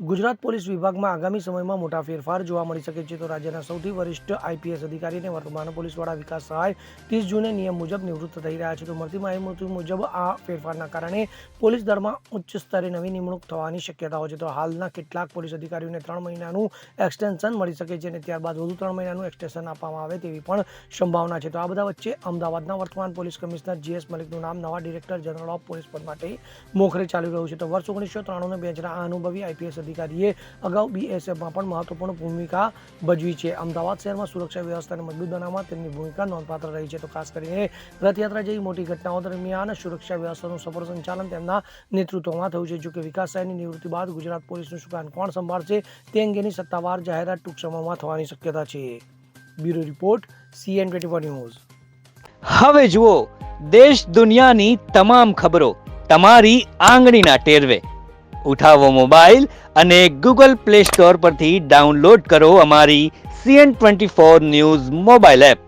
Gujarat police વિભાગમાં આગામી સમયમાં મોટા ફેરફાર જોવા મળી શકે છે. તો રાજ્યના સૌથી વરિષ્ઠ આઈપીએસ અધિકારી અને વર્તમાન પોલીસ વડા વિકાસ સહાય 30 જૂને નિયમ મુજબ નિવૃત્ત થઈ રહ્યા છે. તો મળતી માહિતી મુજબ આ ફેરફારના કારણે પોલીસ દળમાં ઉચ્ચ સ્તરે નવી નિમણૂક થવાની શક્યતાઓ છે. તો હાલના કેટલાક પોલીસ અધિકારીઓને 3 મહિનાનું એક્સટેન્શન મળી શકે છે અને ત્યારબાદ વધુ 3 મહિનાનું એક્સટેન્શન આપવામાં આવે તેવી પણ સંભાવના છે. તો આ બધા વચ્ચે અમદાવાદના વર્તમાન પોલીસ કમિશનર GS મલિકનું નામ નવા ડિરેક્ટર જનરલ ઓફ પોલીસ પદ માટે મોખરે ચાલી રહ્યું છે. તો વર્ષ 1993 બેચના આ અનુભવી આઈપીએસ અધિકારીએ અગાઉ બીએસએફમાં પણ મહત્વપૂર્ણ ભૂમિકા ભજવી છે. અમદાવાદ શહેરમાં સુરક્ષા વ્યવસ્થાને મજબૂત બનાવવામાં તેમની ભૂમિકા નોંધપાત્ર રહી છે. તો ખાસ કરીને રથયાત્રા જેવી મોટી ઘટનાઓ દરમિયાન સુરક્ષા વ્યવસ્થાનું સફળ સંચાલન તેમના નેતૃત્વમાં થયું છે. જોકે વિકાસ સહાયની નિવૃત્તિ બાદ ગુજરાત પોલીસનું સુકાન કોણ સંભાળશે તે અંગેની સત્તાવાર જાહેરાત ટૂંક સમયમાં થવાની શક્યતા છે. Bureau report CN24 news. હવે જુઓ દેશ દુનિયાની તમામ ખબરો તમારી આંગળીના ટેરવે. ઉઠાવો મોબાઈલ અને Google Play Store પરથી ડાઉનલોડ કરો અમારી CN24 ન્યૂઝ મોબાઈલ એપ.